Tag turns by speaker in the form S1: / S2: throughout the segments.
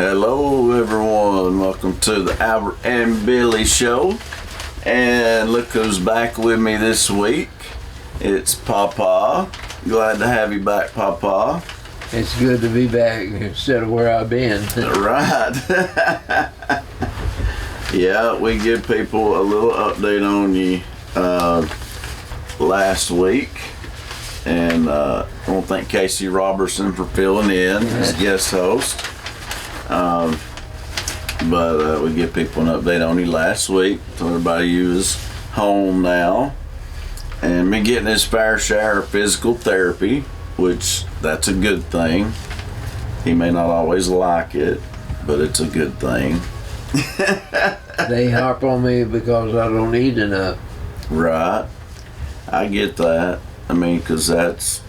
S1: Hello everyone, welcome to the Albert and Billy Show. And look who's back with me this week. It's Papa. Glad to have you back, Papa.
S2: It's good to be back instead of where I've been.
S1: Right. Yeah, we give people a little update on you last week. And I want to thank Casey Robertson for filling in as guest host. But we give people an update on you last week. Told everybody you was home now. And been getting his fair share of physical therapy, which that's a good thing. He may not always like it, but it's a good thing.
S2: They harp on me because I don't eat enough.
S1: Right. I get that. I mean, because that's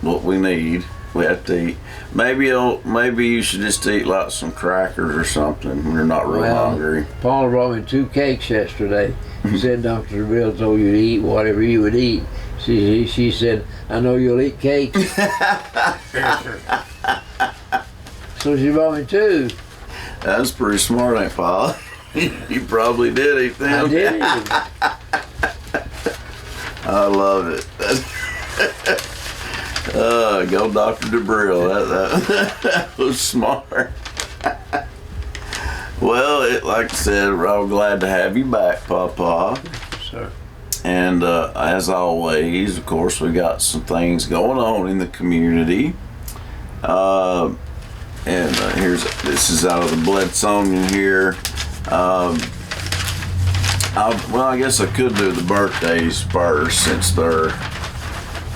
S1: what we need. We have to eat. Maybe you should just eat like some crackers or something when you're not real hungry.
S2: Paula brought me 2 cakes yesterday. She said Dr. Bill told you to eat whatever you would eat. She said, I know you'll eat cakes. So she brought me 2.
S1: That's pretty smart, ain't Paul? You probably did eat them.
S2: I did eat them.
S1: I love it. Go Dr. DeBrill. That was smart. Well, like I said, we're all glad to have you back, Papa.
S2: Sir.
S1: And as always, of course, we got some things going on in the community. This is out of the Bledsonia here. I guess I could do the birthdays first since they're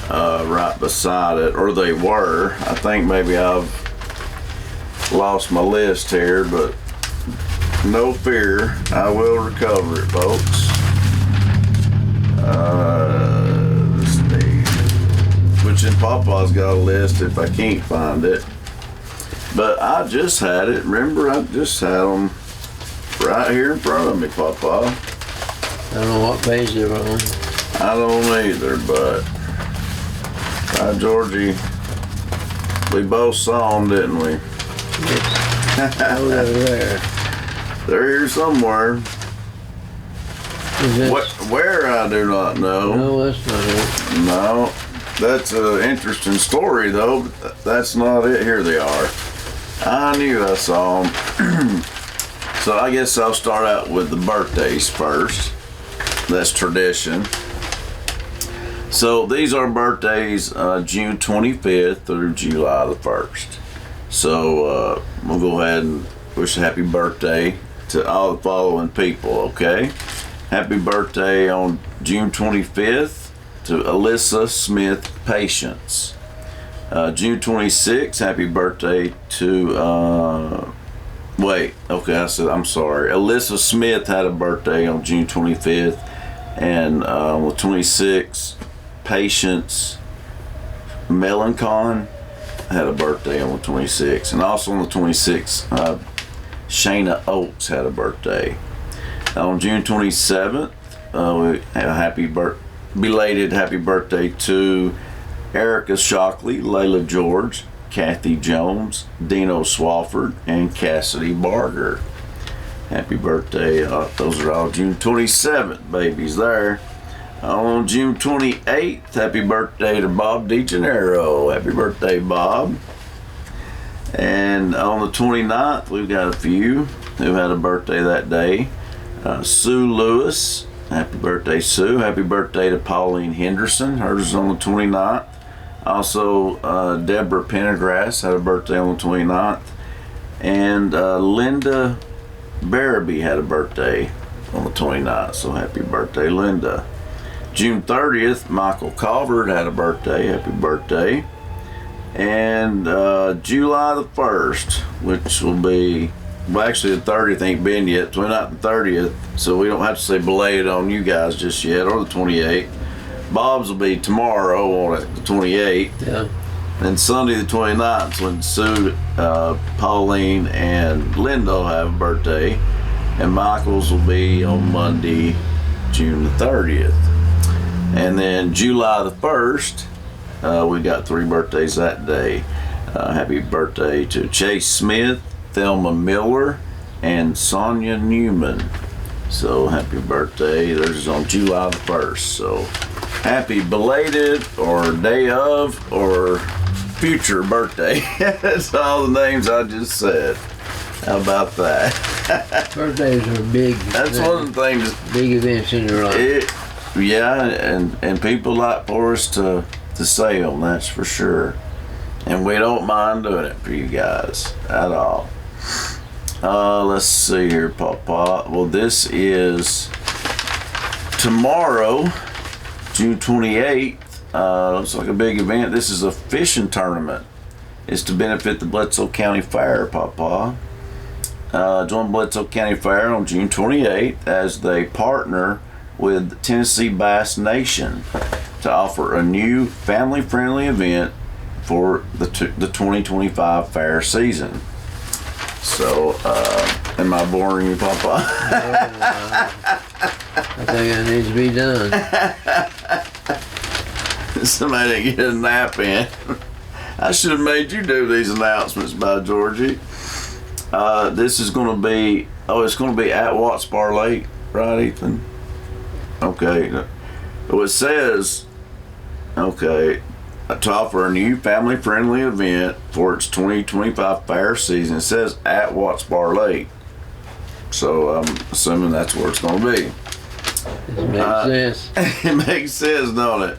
S1: right beside it, or they were. I think maybe I've lost my list here, but no fear, I will recover it, folks. Let's see. Which in Papa's got a list if I can't find it. But I just had it. Remember, I just had them right here in front of me, Papa.
S2: I don't know what page they're on.
S1: I don't either, but Georgie, we both saw them, didn't we?
S2: Yes. Oh, they're there.
S1: They're here somewhere. Where I do not know.
S2: No, that's not it.
S1: No, that's an interesting story though. But that's not it. Here they are. I knew I saw them. So I guess I'll start out with the birthdays first. That's tradition. So these are birthdays June 25th through July the 1st. So we'll go ahead and wish a happy birthday to all the following people, okay? Happy birthday on June 25th to Alyssa Smith Patience. June 26th, happy birthday to, I'm sorry. Alyssa Smith had a birthday on June 25th. And on the 26th, Patience Melancon had a birthday on the 26th. And also on the 26th, Shayna Oates had a birthday. On June 27th, we have a belated happy birthday to Erica Shockley, Layla George, Kathy Jones, Dino Swafford, and Cassidy Barger. Happy birthday. Those are all June 27th babies there. On June 28th, happy birthday to Bob DeGennaro. Happy birthday, Bob. And on the 29th, we've got a few who had a birthday that day. Sue Lewis. Happy birthday, Sue. Happy birthday to Pauline Henderson. Hers is on the 29th. Also, Deborah Pendergrass had a birthday on the 29th. And Linda Barabee had a birthday on the 29th, so happy birthday, Linda. June 30th, Michael Calvert had a birthday. Happy birthday. And July the 1st, which will be, well, actually the 30th ain't been yet, 29th and 30th, so we don't have to say belated on you guys just yet, or the 28th. Bob's will be tomorrow on the 28th.
S2: Yeah.
S1: And Sunday the 29th when Sue, Pauline, and Linda will have a birthday. And Michael's will be on Monday, June the 30th. And then July the 1st, we got 3 birthdays that day. Happy birthday to Chase Smith, Thelma Miller, and Sonia Newman. So happy birthday. Theirs is on July the 1st. So happy belated or day of or future birthday. That's all the names I just said. How about that?
S2: Birthdays are big.
S1: That's one of the things.
S2: Big events in your life.
S1: And people like for us to say them, that's for sure. And we don't mind doing it for you guys at all. Let's see here, Papa. Well, this is tomorrow, June 28th. Looks like a big event. This is a fishing tournament. It's to benefit the Bledsoe County Fair, Papa. Join Bledsoe County Fair on June 28th as they partner with Tennessee Bass Nation to offer a new family-friendly event for the 2025 fair season. So, am I boring you, Papa?
S2: I think that needs to be done.
S1: Somebody didn't get a nap in. I should have made you do these announcements, by Georgie. This is going to be, it's going to be at Watts Bar Lake, right, Ethan? Okay. Well, it says, to offer a new family-friendly event for its 2025 fair season. It says at Watts Bar Lake. So I'm assuming that's where it's going to be.
S2: It makes sense.
S1: It makes sense, don't it?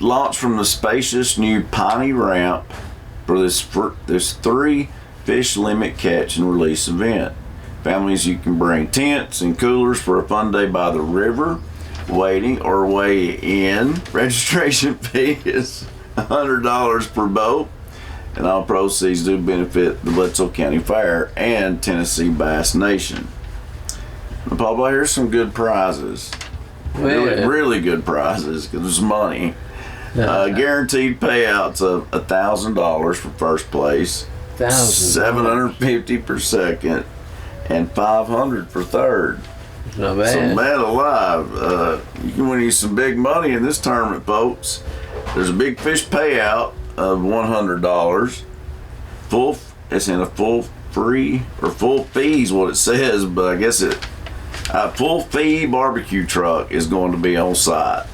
S1: Launched from the spacious new Piney Ramp for this 3 fish limit catch and release event. Families, you can bring tents and coolers for a fun day by the river, waiting or weigh in. Registration fee is $100 per boat, and all proceeds do benefit the Bledsoe County Fair and Tennessee Bass Nation. Now, Papa, here's some good prizes. Really good prizes because there's money. Guaranteed payouts of $1,000 for first place, $750 for second, and $500 for third.
S2: It's not bad.
S1: So man alive, you can win you some big money in this tournament, folks. There's a big fish payout of $100. It's in a full free or full fee is what it says, but I guess a full fee barbecue truck is going to be on site.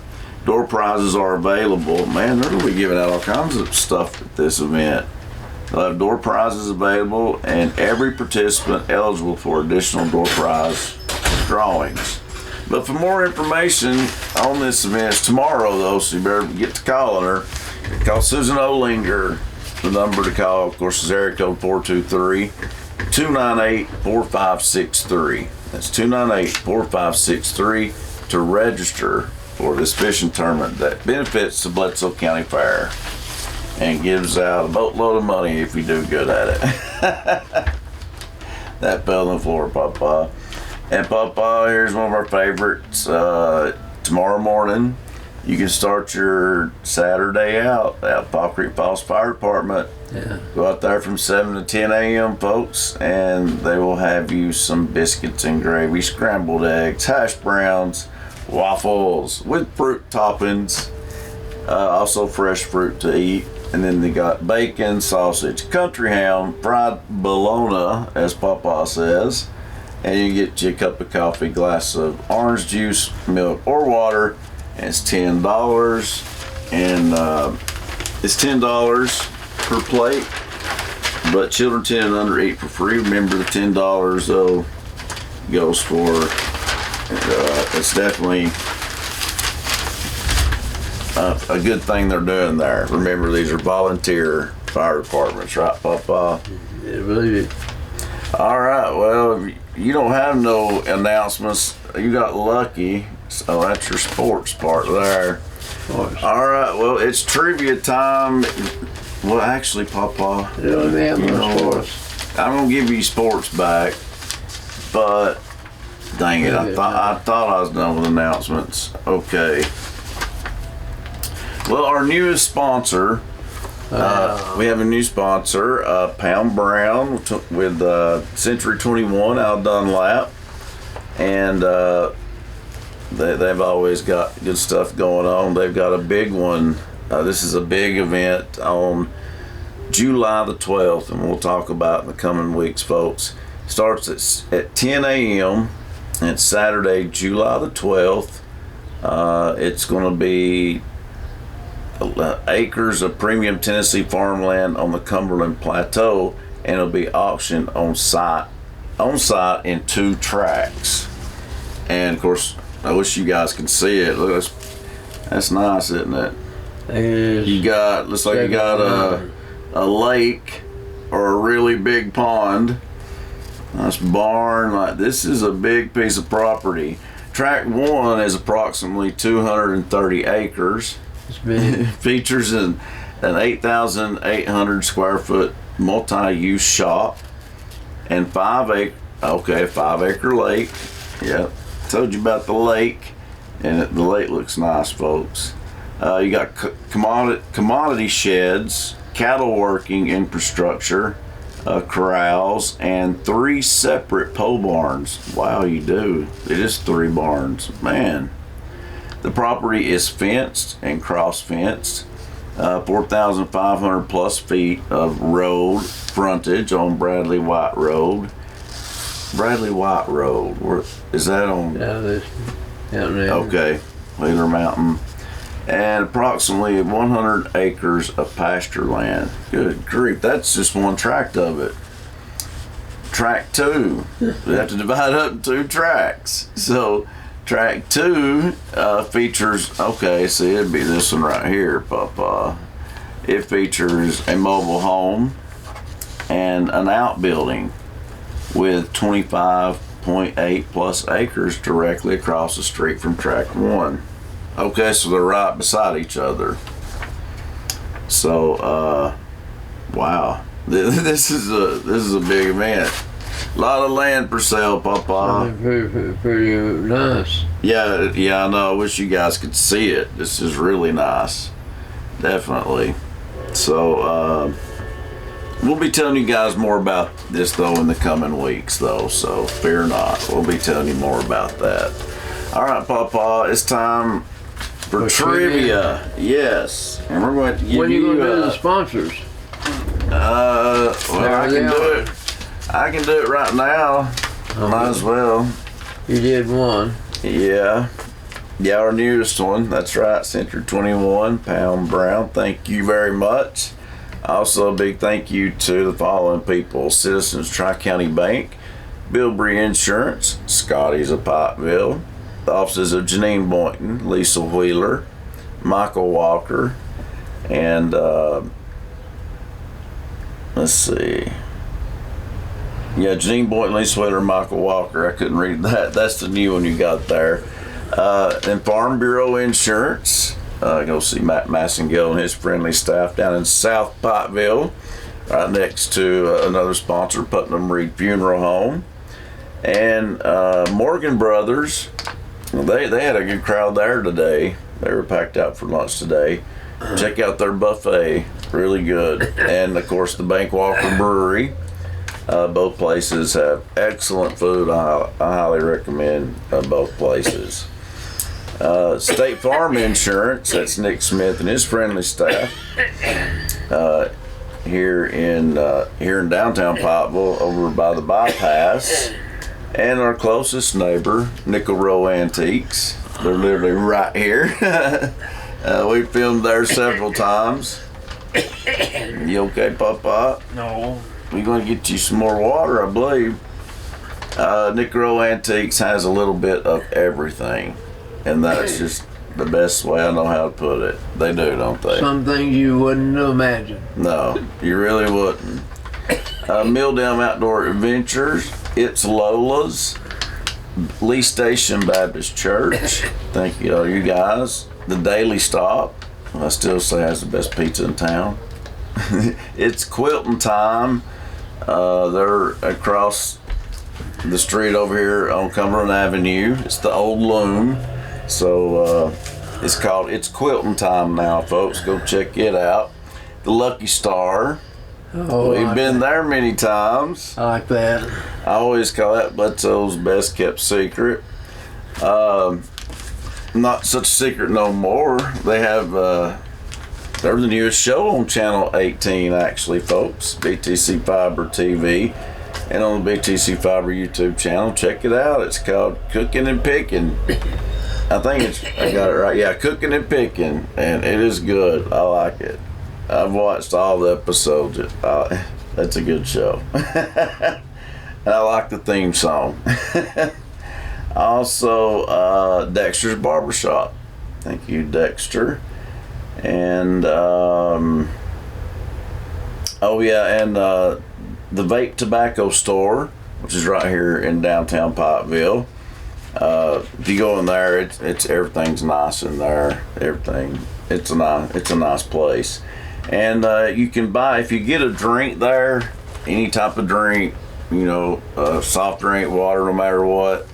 S1: Door prizes are available. Man, they're going to be giving out all kinds of stuff at this event. They'll have door prizes available, and every participant eligible for additional door prize drawings. But for more information on this event, it's tomorrow though, so you better get to calling her. Call Susan Olinger. The number to call, of course, is area code 423-298-4563. That's 298-4563 to register for this fishing tournament that benefits the Bledsoe County Fair and gives out a boatload of money if you do good at it. That fell on the floor, Papa. And Papa, here's one of our favorites. Tomorrow morning, you can start your Saturday out at Fall Creek Falls Fire Department.
S2: Yeah.
S1: Go out there from 7 to 10 a.m., folks, and they will have you some biscuits and gravy, scrambled eggs, hash browns, waffles with fruit toppings, also fresh fruit to eat. And then they got bacon, sausage, country ham, fried bologna, as Papa says. And you get you a cup of coffee, glass of orange juice, milk, or water. And it's $10. And it's $10 per plate. But children 10 and under eat for free. Remember, the $10 though goes for, it's definitely a good thing they're doing there. Remember, these are volunteer fire departments, right, Papa?
S2: Yeah, really.
S1: All right, well, you don't have no announcements. You got lucky, so that's your sports part there. All right, well, it's trivia time. Well, actually, Papa,
S2: You know what?
S1: I'm gonna give you sports back, but dang it, I thought I was done with announcements. Okay. Well, our newest sponsor, we have a new sponsor, Pound Brown with Century 21 out of Dunlap, and they've always got good stuff going on. They've got a big one. This is a big event on July the 12th, and we'll talk about in the coming weeks, folks. Starts at 10 a.m. and it's Saturday, July the 12th. It's going to be acres of premium Tennessee farmland on the Cumberland Plateau, and it'll be auctioned on site in 2 tracks. And of course, I wish you guys could see it. Look, that's nice, isn't it? You got, looks like you got a lake or a really big pond. Nice barn. Like, this is a big piece of property. Track 1 is approximately 230 acres.
S2: It's big.
S1: Features an 8,800 square foot multi-use shop and 5 acre lake. Yep, told you about the lake, and the lake looks nice, folks. You got commodity sheds, cattle working infrastructure, corrals, and 3 separate pole barns. Wow, you do. It is 3 barns, man. The property is fenced and cross-fenced. 4,500 plus feet of road frontage on Bradley White Road. Bradley White Road, where is that on?
S2: Down there.
S1: Okay, Wheeler Mountain. And approximately 100 acres of pasture land. Good grief, that's just one tract of it. Track 2, we have to divide up in 2 tracks. So track 2 features, okay, see, it'd be this one right here, Papa. It features a mobile home and an outbuilding with 25.8 plus acres directly across the street from track 1. Okay, so they're right beside each other. So, wow, this is a big event. A lot of land for sale, Papa.
S2: Pretty nice.
S1: Yeah, I know. I wish you guys could see it. This is really nice, definitely. So, we'll be telling you guys more about this though in the coming weeks, though. So fear not, we'll be telling you more about that. All right, Papa, it's time for trivia. Yes, and we're going to give
S2: when are you going to do the sponsors?
S1: Well, I can do it. I can do it right now. Might as well.
S2: You did one.
S1: Yeah, our newest one. That's right, Century 21, Pound Brown. Thank you very much. Also, a big thank you to the following people: Citizens Tri-County Bank, Bilbrey Insurance, Scotty's of Pikeville, the offices of Janine Boynton, Lisa Wheeler, Michael Walker, and let's see. Yeah, Janine Boynton, Lisa Wheeler, Michael Walker. I couldn't read that. That's the new one you got there. And Farm Bureau Insurance. Go see Matt Massengill and his friendly staff down in South Pikeville, right next to another sponsor, Putnam Reed Funeral Home. And Morgan Brothers, they had a good crowd there today. They were packed out for lunch today. Check out their buffet, really good. And of course the Bankwalker Brewery. Both places have excellent food. I highly recommend both places. State Farm Insurance, that's Nick Smith and his friendly staff here in downtown Pikeville, over by the bypass. And our closest neighbor, Nickel Row Antiques. They're literally right here. We filmed there several times. You okay, Papa?
S2: No.
S1: We're going to get you some more water, I believe. Nickel Row Antiques has a little bit of everything. And that's just the best way I know how to put it. They do, don't they?
S2: Some things you wouldn't imagine.
S1: No, you really wouldn't. Mill Dam Outdoor Adventures, It's Lola's, Lee Station Baptist Church. Thank you, all you guys. The Daily Stop, I still say has the best pizza in town. It's Quilting Time. They're across the street over here on Cumberland Avenue. It's the Old Loom. So it's Quilting Time now, folks. Go check it out. The Lucky Star.
S2: Oh,
S1: We've been there many times.
S2: I like that.
S1: I always call that Bledsoe's best kept secret. Not such a secret no more. They have they're the newest show on Channel 18, actually, folks. BTC Fiber TV. And on the BTC Fiber YouTube channel, check it out. It's called Cooking and Picking. I got it right. Yeah, Cooking and Picking. And it is good. I like it. I've watched all the episodes. That's a good show. And I like the theme song. Also, Dexter's Barbershop. Thank you, Dexter. And, the Vape Tobacco Store, which is right here in downtown Pikeville. If you go in there, it's everything's nice in there. Everything. It's a nice place. And you can buy, if you get a drink there, any type of drink, soft drink, water, no matter what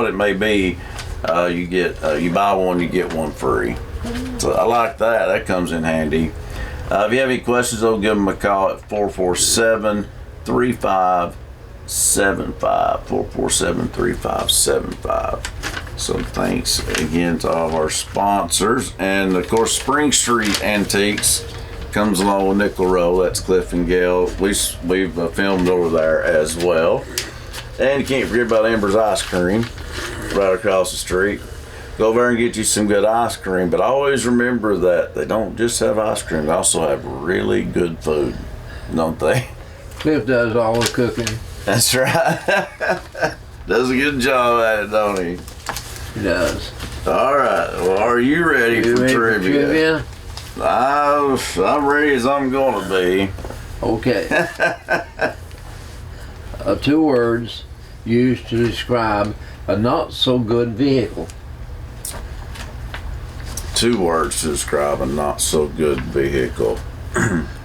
S1: it may be, you buy one, you get one free. So I like that. That comes in handy. If you have any questions, though, give them a call at 447-3575. 447-3575. So thanks again to all of our sponsors. And, of course, Spring Street Antiques comes along with Nickel Row. That's Cliff and Gail. We've filmed over there as well. And you can't forget about Ember's Ice Cream right across the street. Go over and get you some good ice cream, but always remember that they don't just have ice cream, they also have really good food, don't they?
S2: Cliff does all the cooking.
S1: That's right. Does a good job at it, don't he?
S2: He does.
S1: All right, well, are you ready for trivia? I'm ready as I'm going to be.
S2: Okay. 2 words used to describe a not so good vehicle.
S1: 2 words to describe a not so good vehicle.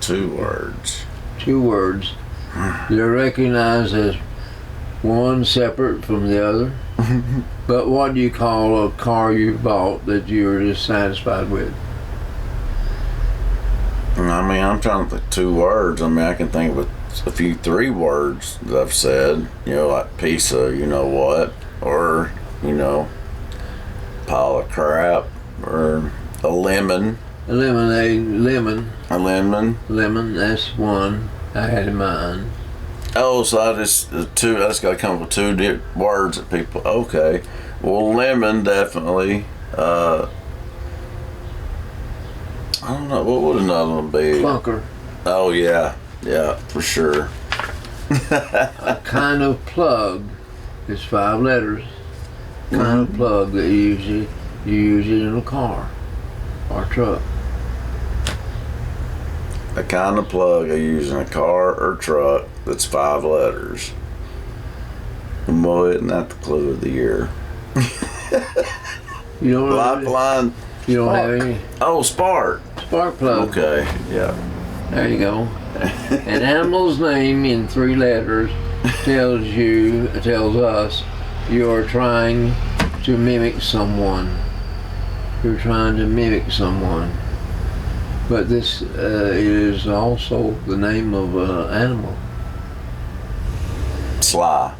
S1: 2 words.
S2: 2 words. They're recognized as one separate from the other. But what do you call a car you bought that you were dissatisfied with?
S1: I mean, I'm trying to think 2 words. I mean, I can think of a few 3 words that I've said, like piece of what, or, pile of crap, or a lemon.
S2: A lemonade, lemon.
S1: A lemon.
S2: Lemon, that's one I had in mind.
S1: Oh, so I just got to come up with 2 words that people, okay. Well, lemon, definitely. I don't know, what would another one be?
S2: Clunker.
S1: Oh, yeah, for sure.
S2: A kind of plug is 5 letters. Kind of plug that you use it in a car or truck.
S1: A kind of plug I use in a car or truck that's 5 letters. Boy, isn't that the clue of the year?
S2: You don't
S1: Lifeline.
S2: You don't have any?
S1: Oh, spark.
S2: Spark plug.
S1: Okay, yeah.
S2: There you go. An animal's name in 3 letters tells us you're trying to mimic someone. You're trying to mimic someone. But this is also the name of an animal.
S1: Sly.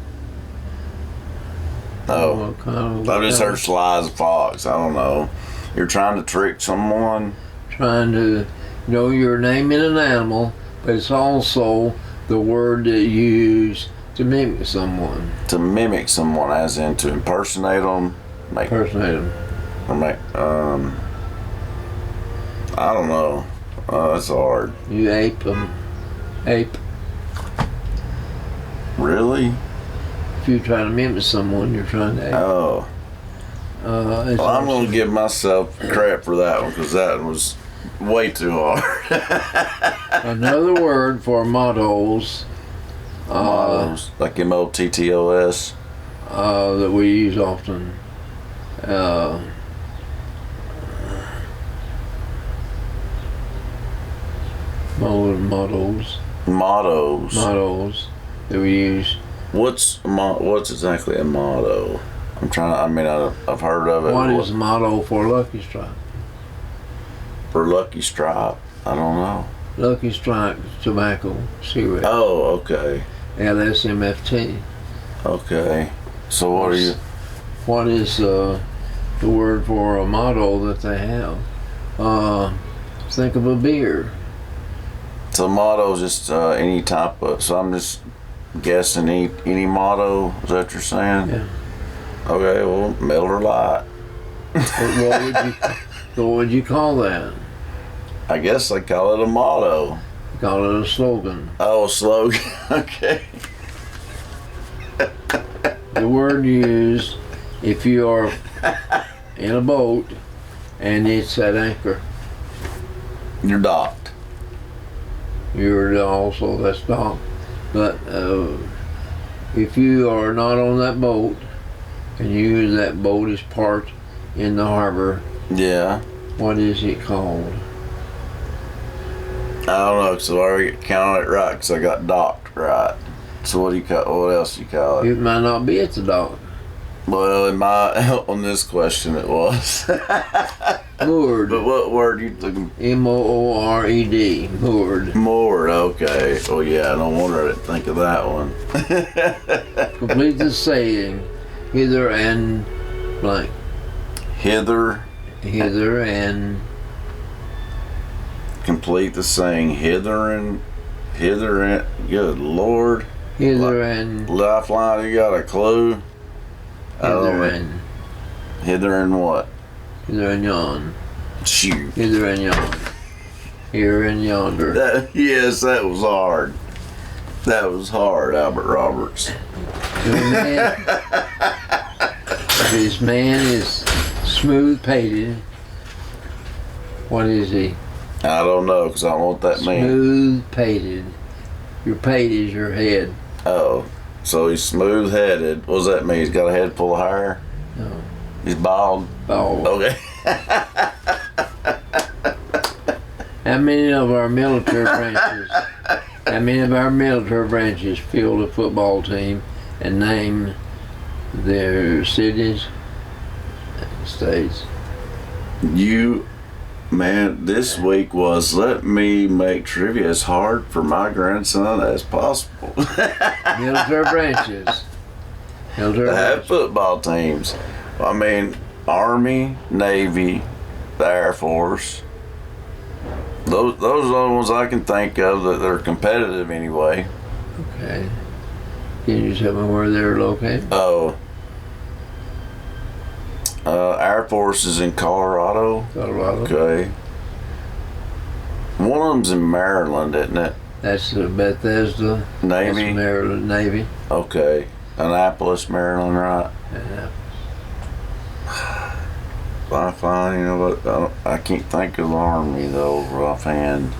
S1: Oh, I just heard sly as a fox. I don't know. You're trying to trick someone?
S2: Trying to know your name in an animal, but it's also the word that you use to mimic someone.
S1: To mimic someone, as in to impersonate them?
S2: Impersonate them.
S1: Or I don't know. That's hard.
S2: You ape them. Ape.
S1: Really?
S2: If you try to mimic someone, you're trying to ape.
S1: Oh. Well, I'm going to give myself crap for that one because that was way too hard.
S2: Another word for mottos.
S1: Mottos, like M-O-T-T-O-S.
S2: That we use often. Mottos. Mottos that we use.
S1: What's exactly a motto? I've heard of it.
S2: What is the motto for Lucky Strike?
S1: For Lucky Strike? I don't know.
S2: Lucky Strike tobacco cigarette.
S1: Oh, okay.
S2: LSMFT.
S1: Okay. So
S2: what is the word for a motto that they have? Think of a beer.
S1: So motto is just any type of. So I'm just guessing any motto. Is that what you're saying?
S2: Yeah.
S1: Okay. Well, Miller Lite.
S2: What would you call that?
S1: I guess they call it a motto.
S2: Call it a slogan.
S1: Oh, a slogan. Okay.
S2: The word used if you are in a boat and it's at anchor.
S1: You're docked.
S2: You're also, that's dock. But if you are not on that boat and you use that boat as parked in the harbor,
S1: Yeah.
S2: what is it called?
S1: I don't know, so I already counted it right because I got docked right. So what do you call? What else do you call it?
S2: It might not be at the dock.
S1: Well, in my on this question it was.
S2: Moored.
S1: But what word you looking?
S2: M-O-O-R-E-D. Moored.
S1: Moored. Okay. Oh yeah. No wonder I didn't think of that one.
S2: Complete the saying. Hither and blank.
S1: Hither.
S2: Hither and
S1: Complete the saying. Hither and. Good Lord.
S2: hither and
S1: Lifeline. You got a clue? I don't
S2: hither
S1: know.
S2: and
S1: Hither and what?
S2: hither and yon.
S1: Shoot.
S2: Hither and yon. Here and yonder.
S1: Yes, that was hard. That was hard, Albert Roberts.
S2: This man is smooth pated. What is he?
S1: I don't know, because I don't know what that means.
S2: Smooth pated. Your pate is your head.
S1: Oh, so he's smooth-headed. What does that mean? He's got a head full of hair?
S2: No.
S1: He's bald?
S2: Bald.
S1: Okay.
S2: How many of our military branches? How many of our military branches field a football team and name their cities and states?
S1: Man, this week was let me make trivia as hard for my grandson as possible.
S2: Military branches. Military
S1: They have
S2: branches.
S1: football teams. I mean, Army, Navy, the Air Force. Those are the only ones I can think of that are competitive anyway.
S2: Okay. Can you tell me where they're located?
S1: Oh. Air Force is in Colorado.
S2: Colorado.
S1: Okay. One of them's in Maryland, isn't it?
S2: That's the Bethesda.
S1: Navy.
S2: That's Maryland Navy.
S1: Okay. Annapolis, Maryland, right?
S2: Yeah.
S1: Lifeline, you know what? I can't think of the Army though, offhand.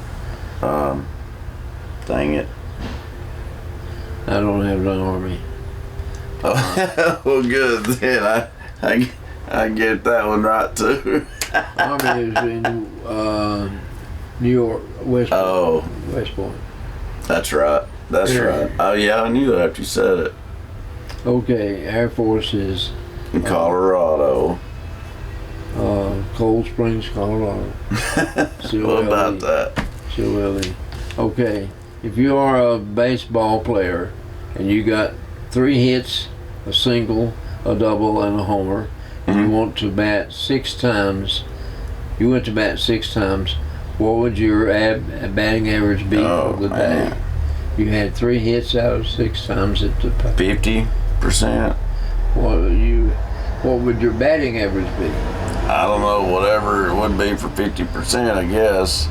S1: Dang it.
S2: I don't have the Army.
S1: Well, good then. I get that one right too.
S2: Army is in New York, West Point.
S1: Oh,
S2: West Point.
S1: that's right. That's
S2: Yeah.
S1: right. Oh yeah, I knew that after you said it.
S2: Okay, Air Force is
S1: In Colorado.
S2: Cold Springs, Colorado.
S1: What about that?
S2: C-O-L-E. Okay, if you are a baseball player and you got 3 hits, a single, a double, and a homer, and you want to bat 6 times, you went to bat 6 times, what would your batting average be
S1: Oh,
S2: for the
S1: man.
S2: day? You had 3 hits out of 6 times at the
S1: 50%.
S2: what would your batting average be?
S1: I don't know. Whatever it would be for 50%, I guess.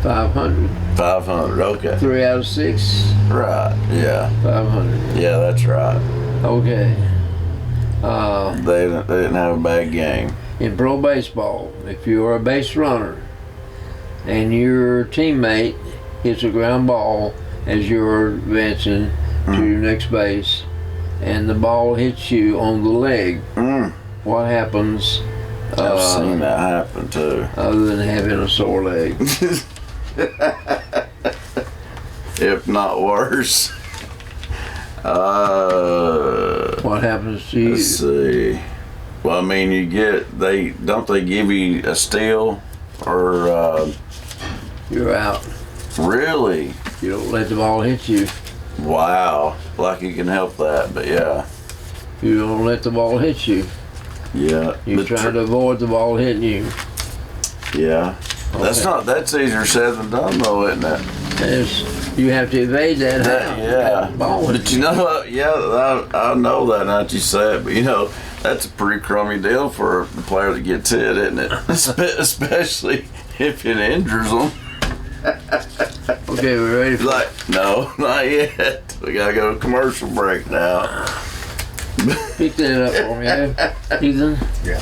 S2: 500.
S1: 500. Okay.
S2: 3 out of 6,
S1: Right. Yeah.
S2: 500.
S1: Yeah, that's right.
S2: Okay.
S1: They didn't have a bad game.
S2: In pro baseball, if you are a base runner and your teammate hits a ground ball as you're advancing to your next base and the ball hits you on the leg, what happens
S1: I've seen that happen too.
S2: other than having a sore leg?
S1: If not worse.
S2: What happens to you?
S1: Let's see. Well, I mean, they give you a steal or
S2: You're out.
S1: really?
S2: You don't let the ball hit you.
S1: Wow. Like you can help that, but yeah.
S2: You don't let the ball hit you.
S1: Yeah.
S2: You're
S1: But
S2: trying to avoid the ball hitting you.
S1: Yeah. That's easier said than done, though, isn't it?
S2: You have to evade that.
S1: Yeah.
S2: Ball.
S1: But you know what? Yeah, I know that now that you say it, but that's a pretty crummy deal for the player that gets hit, isn't it? Especially if it injures them.
S2: Okay, we're ready for
S1: No, not yet. We gotta go to commercial break now.
S2: pick that up for me, Ethan.
S1: Yeah.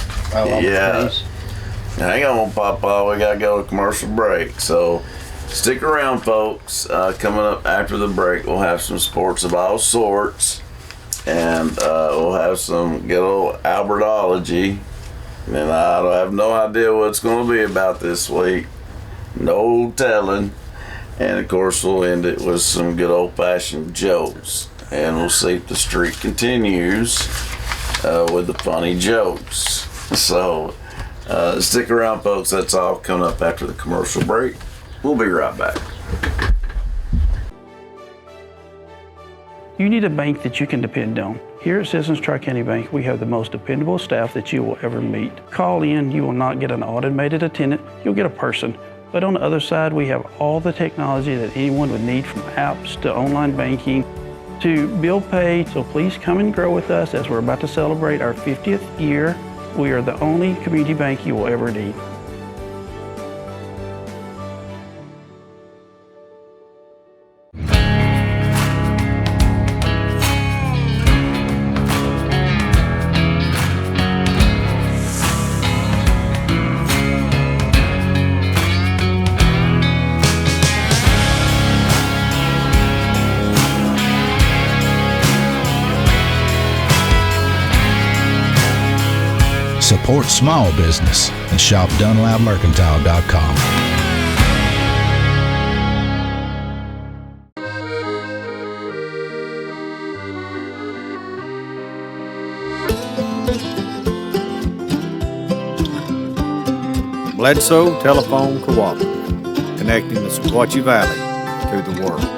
S1: Hang on, Papa. We gotta go to commercial break. So stick around, folks. Coming up after the break, we'll have some sports of all sorts, and we'll have some good old Albertology. And I have no idea what it's going to be about this week. No telling. And of course, we'll end it with some good old-fashioned jokes, and we'll see if the streak continues with the funny jokes. So stick around, folks. That's all coming up after the commercial break. We'll be right back.
S3: You need a bank that you can depend on. Here at Citizens Tri-County Bank, we have the most dependable staff that you will ever meet. Call in, you will not get an automated attendant, you'll get a person. But on the other side, we have all the technology that anyone would need, from apps to online banking to bill pay. So please come and grow with us as we're about to celebrate our 50th year. We are the only community bank you will ever need.
S4: Support small business and shop DunlapMercantile.com.
S5: Bledsoe Telephone Cooperative, connecting the Sequatchie Valley to the world.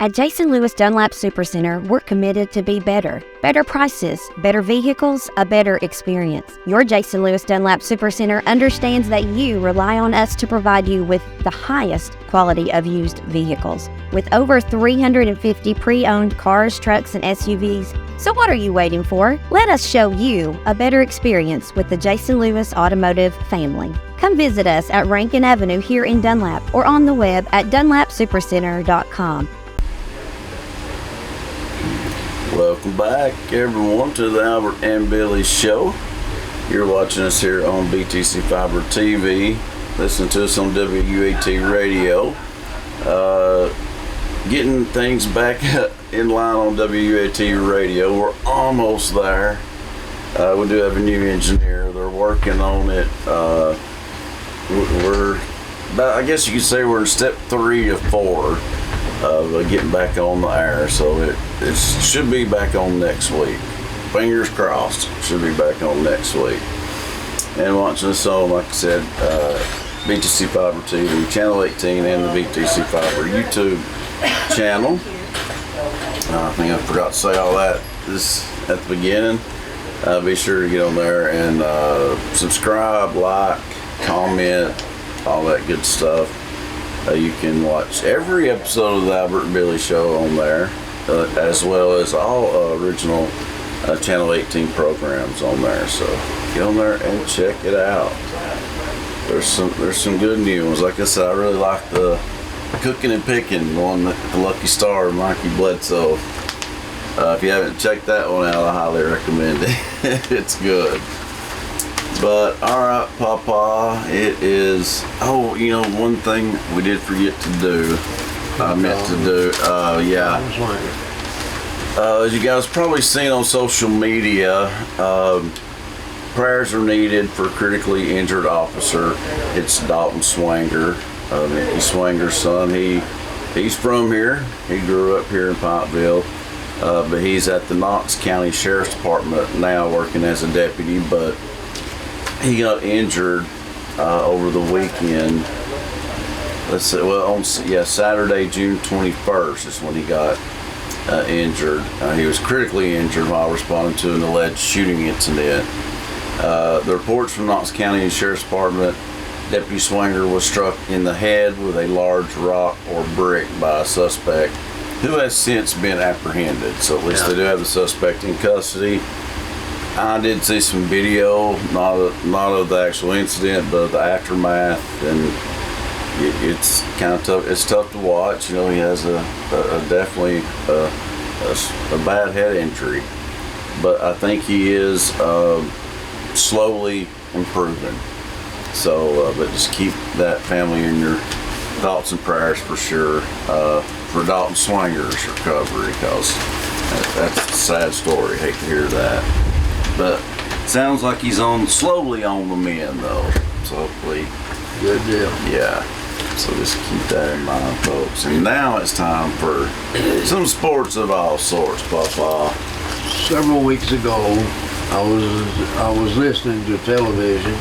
S6: At Jason Lewis Dunlap Supercenter, we're committed to be better. Better prices, better vehicles, a better experience. Your Jason Lewis Dunlap Supercenter understands that you rely on us to provide you with the highest quality of used vehicles. With over 350 pre-owned cars, trucks, and SUVs. So what are you waiting for? Let us show you a better experience with the Jason Lewis Automotive family. Come visit us at Rankin Avenue here in Dunlap or on the web at dunlapsupercenter.com.
S1: Welcome back, everyone, to the Albert and Billy Show. You're watching us here on BTC Fiber TV. Listen to us on WAT Radio. Getting things back in line on WAT Radio. We're almost there. We do have a new engineer. They're working on it. We're about, I guess you could say we're in step 3 of 4 of getting back on the air. So it should be back on next week. Fingers crossed, should be back on next week. And watching us on, like I said, BTC Fiber TV, Channel 18, and the BTC Fiber YouTube channel. I think I forgot to say all that this at the beginning. Be sure to get on there and subscribe, like, comment, all that good stuff. You can watch every episode of the Albert and Billy Show on there, as well as all original Channel 18 programs on there. So get on there and check it out. There's some good new ones. Like I said, I really like the Cooking and Picking one, the Lucky Star, Mikey Bledsoe. If you haven't checked that one out, I highly recommend it. It's good. But alright, Papa, it is, one thing we did forget to do. I meant to do, as you guys probably seen on social media, prayers are needed for critically injured officer. It's Dalton Swanger, Mickey Swanger's son. He's from here. He grew up here in Pikeville, but he's at the Knox County Sheriff's Department now working as a deputy, but he got injured over the weekend. Saturday, June 21st is when he got injured. He was critically injured while responding to an alleged shooting incident. The reports from Knox County Sheriff's Department Deputy Swanger was struck in the head with a large rock or brick by a suspect who has since been apprehended. So at least they do have the suspect in custody. I did see some video, not of the actual incident, but of the aftermath, and it's kind of tough. It's tough to watch. You know, he has a definitely a bad head injury, but I think he is slowly improving. So, but just keep that family in your thoughts and prayers for sure, for Dalton Swanger's recovery, because that's a sad story. Hate to hear that. But sounds like he's slowly on the mend though. So hopefully,
S2: Good deal.
S1: yeah. So just keep that in mind, folks. And now it's time for some sports of all sorts, Papa.
S2: Several weeks ago, I was listening to television,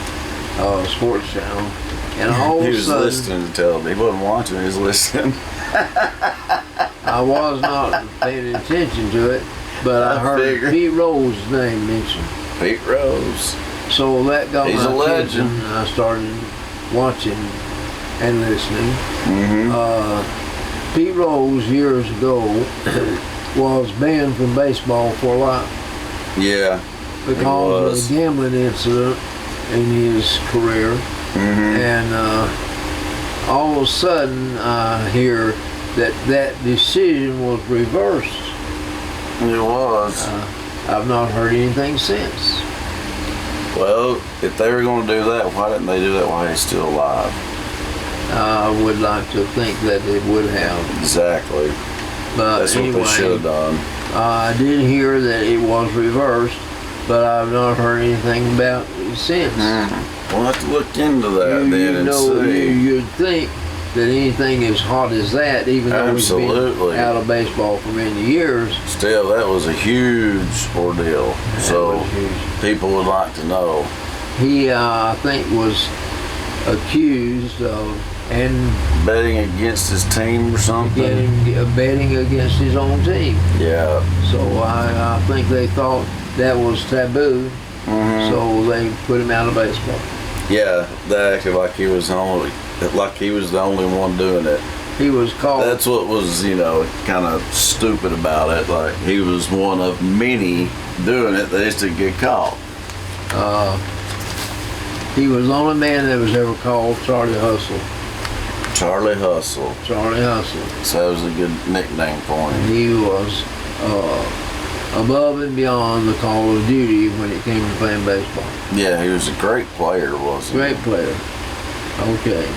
S2: sports channel, and all
S1: He
S2: of a
S1: was
S2: sudden,
S1: listening to television. He wasn't watching, he was listening.
S2: I was not paying attention to it, but I
S1: I
S2: heard
S1: figured.
S2: Pete Rose's name mentioned.
S1: Pete Rose.
S2: So that got
S1: He's
S2: my
S1: a legend.
S2: attention. I started watching and listening. Pete Rose years ago was banned from baseball for life
S1: Yeah.
S2: because
S1: was.
S2: of a gambling incident in his career. And all of a sudden I hear that decision was reversed.
S1: It was.
S2: I've not heard anything since.
S1: Well, if they were going to do that, why didn't they do that while he's still alive?
S2: I would like to think that they would have.
S1: Exactly.
S2: But
S1: That's
S2: anyway,
S1: what they should have done.
S2: I did hear that it was reversed, but I've not heard anything about it since.
S1: We'll have to look into that then and see.
S2: You'd think that anything as hot as that, even though he's
S1: Absolutely.
S2: been out of baseball for many years,
S1: Still, that was a huge ordeal. So
S2: was huge.
S1: people would like to know.
S2: he, I think, was accused of
S1: Betting against his team or something?
S2: betting against his own team.
S1: Yeah.
S2: So I think they thought that was taboo, so they put him out of baseball.
S1: Yeah, they acted like he was the only one doing it.
S2: He was called.
S1: That's what was, kind of stupid about it. Like, he was one of many doing it. They just didn't get caught.
S2: He was the only man that was ever called Charlie Hustle.
S1: Charlie Hustle.
S2: Charlie Hustle.
S1: So that was a good nickname for him.
S2: He was above and beyond the call of duty when it came to playing baseball.
S1: Yeah, he was a great player, wasn't he?
S2: Great player. Okay.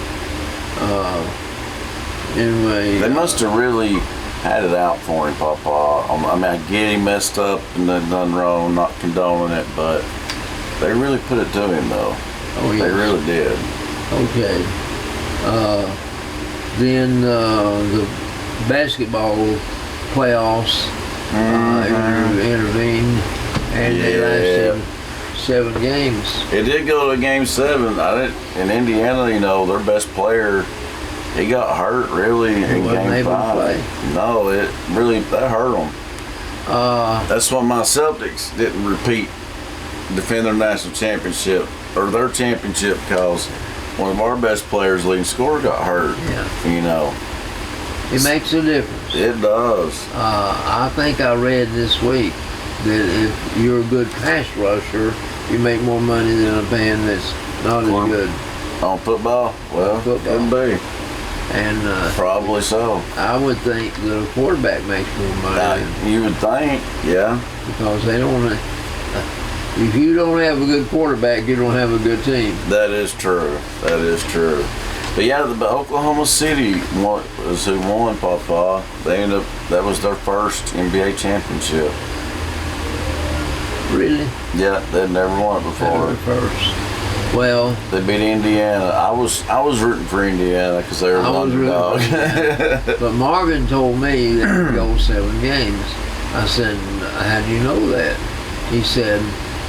S2: Anyway.
S1: They must have really had it out for him, Papa. I mean, I get he messed up and done wrong, not condoning it, but they really put it to him, though.
S2: Oh, yes.
S1: They really did.
S2: Okay. Then the basketball playoffs intervened, and they lasted 7 games.
S1: It did go to Game 7. In Indiana, their best player, he got hurt really in
S2: wasn't
S1: Game
S2: able to
S1: 5.
S2: play.
S1: No, that hurt them. That's why my Celtics didn't defend their national championship or their championship, because one of our best players, leading scorer, got hurt.
S2: Yeah. It makes a difference.
S1: It does.
S2: I think I read this week that if you're a good pass rusher, you make more money than a man that's not as good.
S1: On football? Well,
S2: Football.
S1: could be.
S2: And
S1: Probably so.
S2: I would think that a quarterback makes more money
S1: You would think, yeah.
S2: because they don't. If you don't have a good quarterback, you don't have a good team.
S1: That is true. That is true. But yeah, the Oklahoma City was who won, Papa. That was their first NBA championship.
S2: Really?
S1: Yeah, they'd never won it
S2: They
S1: before.
S2: were first. Well,
S1: They beat Indiana. I was rooting for Indiana because they were the
S2: I was rooting
S1: underdog.
S2: for Indiana. But Marvin told me that we go 7 games. I said, how do you know that? He said,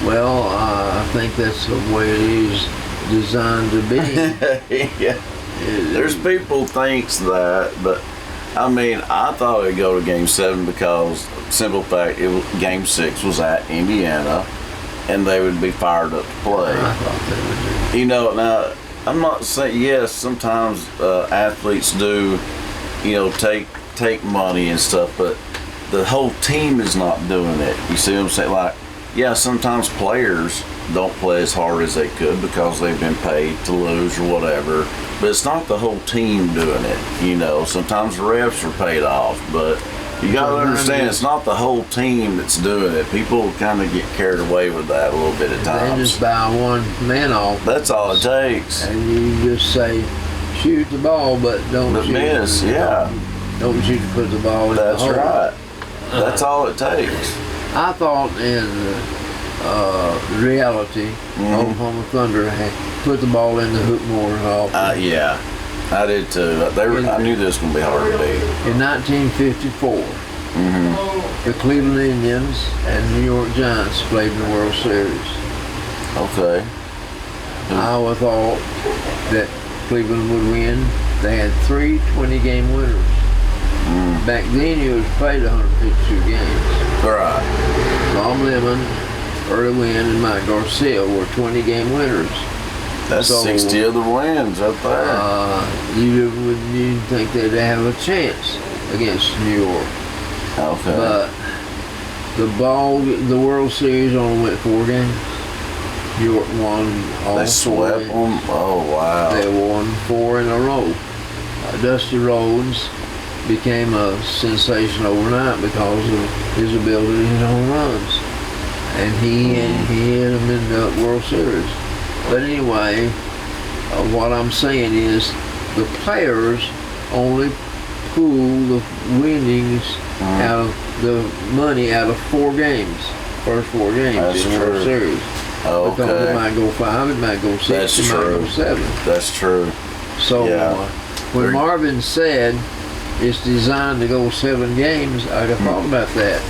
S2: well, I think that's the way it is designed to be.
S1: Yeah. There's people thinks that, but I mean, I thought it'd go to Game 7 because, simple fact, Game 6 was at Indiana, and they would be fired up to play.
S2: I thought they would do.
S1: Now, I'm not saying, yes, sometimes athletes do, take money and stuff, but the whole team is not doing it. You see what I'm saying? Like, yeah, sometimes players don't play as hard as they could because they've been paid to lose or whatever, but it's not the whole team doing it. Sometimes the refs are paid off, but you got to understand it's not the whole team that's doing it. People kind of get carried away with that a little bit at
S2: They
S1: times.
S2: just buy one man off,
S1: That's all it takes.
S2: and you just say, shoot the ball, but don't
S1: But
S2: shoot.
S1: miss, yeah.
S2: Don't shoot to put the ball in
S1: That's
S2: the hole.
S1: right. That's all it takes.
S2: I thought in reality, Oklahoma Thunder had put the ball in the hoop more often.
S1: Yeah, I did too. I knew this was going to be hard to beat.
S2: In 1954, the Cleveland Indians and New York Giants played in the World Series.
S1: Okay.
S2: I would thought that Cleveland would win. They had 3 20-game winners. Back then, you was played 152 games.
S1: Right.
S2: Bob Lemon, Early Wynn, and Mike Garcia were 20-game winners.
S1: That's
S2: So,
S1: 60 other wins up there.
S2: You think they'd have a chance against New York.
S1: Okay.
S2: But the World Series only went 4 games. New York won all
S1: They
S2: 4
S1: swept
S2: games.
S1: them? Oh, wow.
S2: They won 4 in a row. Dusty Rhodes became a sensation overnight because of his ability to hit home runs. And he hit them in the World Series. But anyway, what I'm saying is the players only pool the winnings out of the money out of 4 games, first 4 games
S1: That's
S2: in the World
S1: true.
S2: Series. Because it
S1: Okay.
S2: might go 5, it might go 6,
S1: That's
S2: it might
S1: true.
S2: go 7.
S1: That's true.
S2: So
S1: Yeah.
S2: when
S1: Very-
S2: Marvin said it's designed to go 7 games, I'd have thought about that.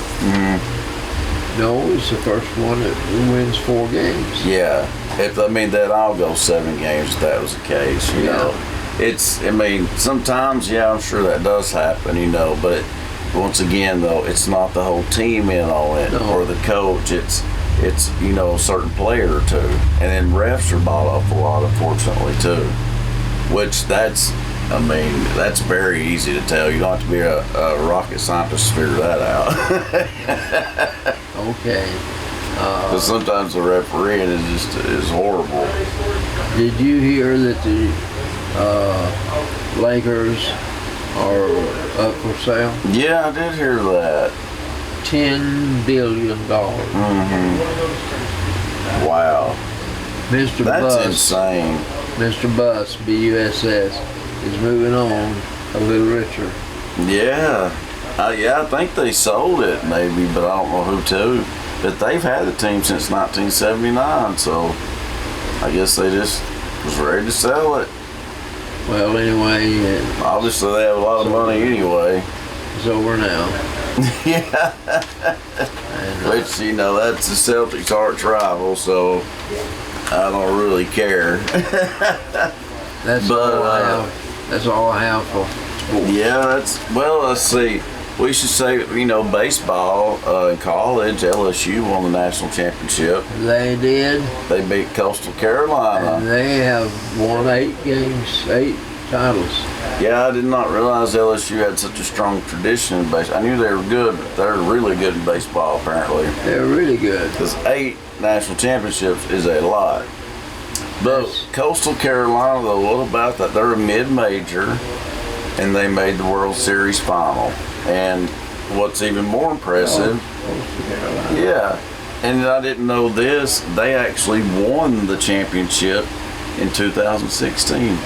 S2: No, it's the first one that wins 4 games.
S1: Yeah. Then I'll go 7 games if that was the case, you
S2: Yeah.
S1: know. Sometimes, yeah, I'm sure that does happen, but once again, though, it's not the whole team in on it
S2: No.
S1: or the coach. It's a certain player or two. And then refs are bought off a lot, unfortunately, too. Which that's very easy to tell. You don't have to be a rocket scientist to figure that out.
S2: Okay.
S1: Because sometimes the refereeing is horrible.
S2: Did you hear that the Lakers are up for sale?
S1: Yeah, I did hear that.
S2: $10 billion.
S1: Wow.
S2: Mr.
S1: That's
S2: Buss,
S1: insane.
S2: Mr. Buss, B-U-S-S, is moving on a little richer.
S1: Yeah. I think they sold it maybe, but I don't know who to. But they've had the team since 1979, so I guess they just was ready to sell it.
S2: Well, anyway,
S1: Obviously, they have a lot of money anyway.
S2: it's over now.
S1: Yeah.
S2: And,
S1: Which, that's the Celtics' arch rival, so I don't really care.
S2: that's
S1: But,
S2: all I have. That's all I have for sports.
S1: Yeah, let's see. We should say, baseball in college, LSU won the national championship.
S2: They did,
S1: They beat Coastal
S2: and
S1: Carolina.
S2: they have won 8 games, 8 titles.
S1: Yeah, I did not realize LSU had such a strong tradition in baseball. I knew they were good, but they're really good in baseball, apparently.
S2: They're really good.
S1: Because 8 national championships is a lot. But
S2: Yes.
S1: Coastal Carolina, though, what about that? They're a mid-major, and they made the World Series final. And what's even more impressive, yeah, and I didn't know this, they actually won the championship in 2016.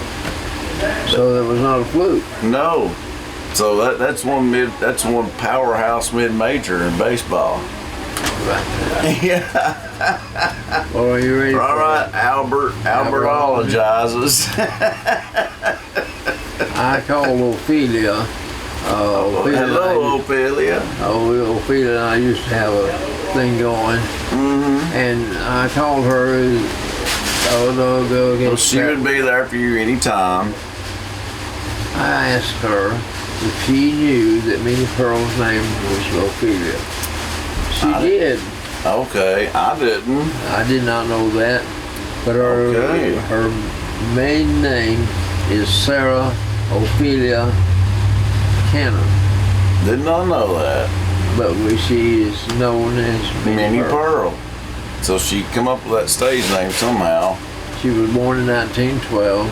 S2: So that was not a fluke.
S1: No. So that's one powerhouse mid-major in baseball. Yeah.
S2: Well, are you ready?
S1: All right, Albert apologizes.
S2: I called Ophelia.
S1: Hello, Ophelia.
S2: Ophelia and I used to have a thing going. And I called her
S1: Well, she would be there for you anytime.
S2: I asked her if she knew that Minnie Pearl's name was Ophelia. She did.
S1: Okay, I didn't.
S2: I did not know that. But
S1: Okay.
S2: her maiden name is Sarah Ophelia Cannon,
S1: Did not know that.
S2: but she is known as
S1: Minnie Pearl. So she come up with that stage name somehow.
S2: She was born in 1912.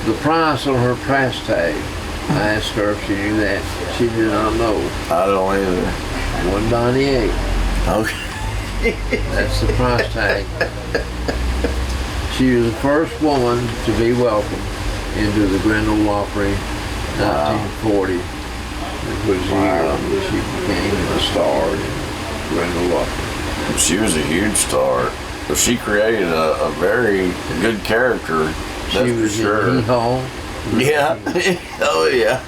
S2: The price on her price tag, I asked her if she knew that. She did not know.
S1: I don't either.
S2: $198.
S1: Okay.
S2: That's the price tag. She was the first woman to be welcomed into the Grand Ole Opry in 1940. It was the year that she became a star in Grand Ole Opry.
S1: She was a huge star. But she created a very good character. That's
S2: She was
S1: for sure.
S2: in Hee-Haw
S1: Yeah. Oh yeah.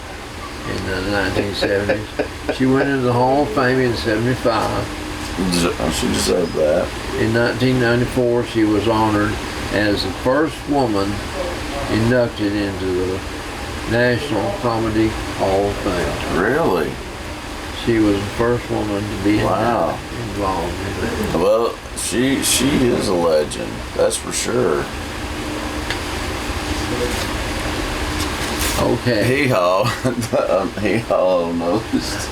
S2: in the 1970s. She went into the Hall of Fame in 75.
S1: She deserved that.
S2: In 1994, she was honored as the first woman inducted into the National Comedy Hall of Fame.
S1: Really?
S2: She was the first woman to be
S1: Wow.
S2: involved in that.
S1: Well, she is a legend. That's for sure.
S2: Okay.
S1: Hee-haw. Hee-haw noticed.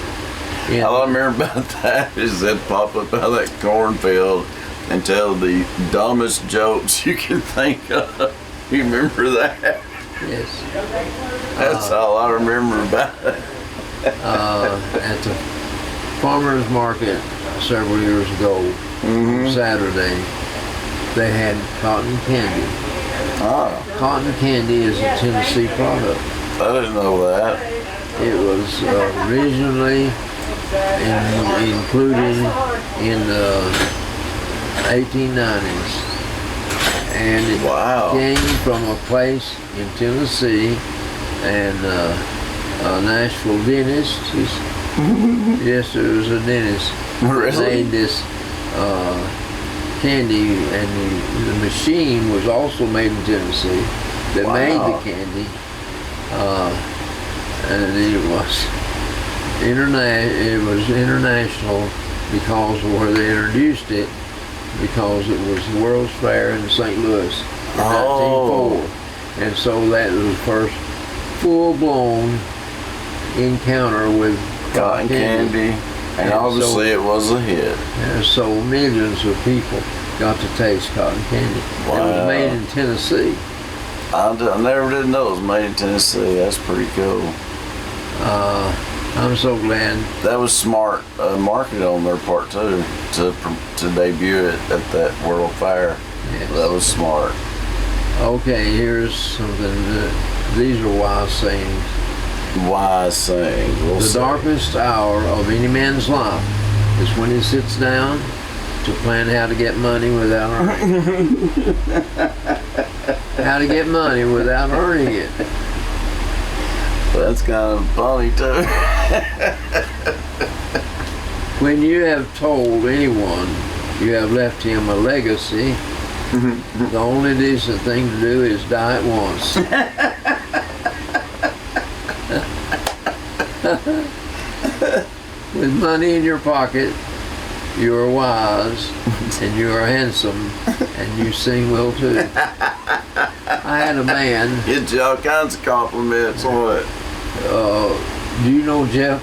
S2: Yeah.
S1: All I remember about that is they'd pop up out of that cornfield and tell the dumbest jokes you can think of. You remember that?
S2: Yes.
S1: That's all I remember about it.
S2: At the farmer's market several years ago, on Saturday, they had cotton candy.
S1: Ah,
S2: Cotton candy is a Tennessee product.
S1: I didn't know that.
S2: It was originally included in the 1890s, and it
S1: Wow.
S2: came from a place in Tennessee, and a Nashville dentist. Yes, it was a dentist.
S1: Really?
S2: Made this candy, and the machine was also made in Tennessee that made the
S1: Wow.
S2: candy, and it was international because of where they introduced it, because it was the World's Fair in St. Louis in 1904, and so that was the first full-blown encounter with
S1: Cotton candy. And obviously it was a hit.
S2: And so millions of people got to taste cotton candy. It
S1: Wow.
S2: was made in Tennessee.
S1: I never did know it was made in Tennessee. That's pretty cool.
S2: I'm so glad.
S1: That was smart marketing on their part too, to debut it at that World Fair.
S2: Yes.
S1: That was smart.
S2: Okay, here's something these are wise sayings.
S1: Wise saying. We'll
S2: The
S1: see.
S2: darkest hour of any man's life is when he sits down to plan how to get money without earning it. How to get money without earning it.
S1: That's kind of funny too.
S2: When you have told anyone you have left him a legacy, the only decent thing to do is die at once. With money in your pocket, you are wise, and you are handsome, and you sing well too. I had a man.
S1: Get you all kinds of compliments on it.
S2: Do you know Jeff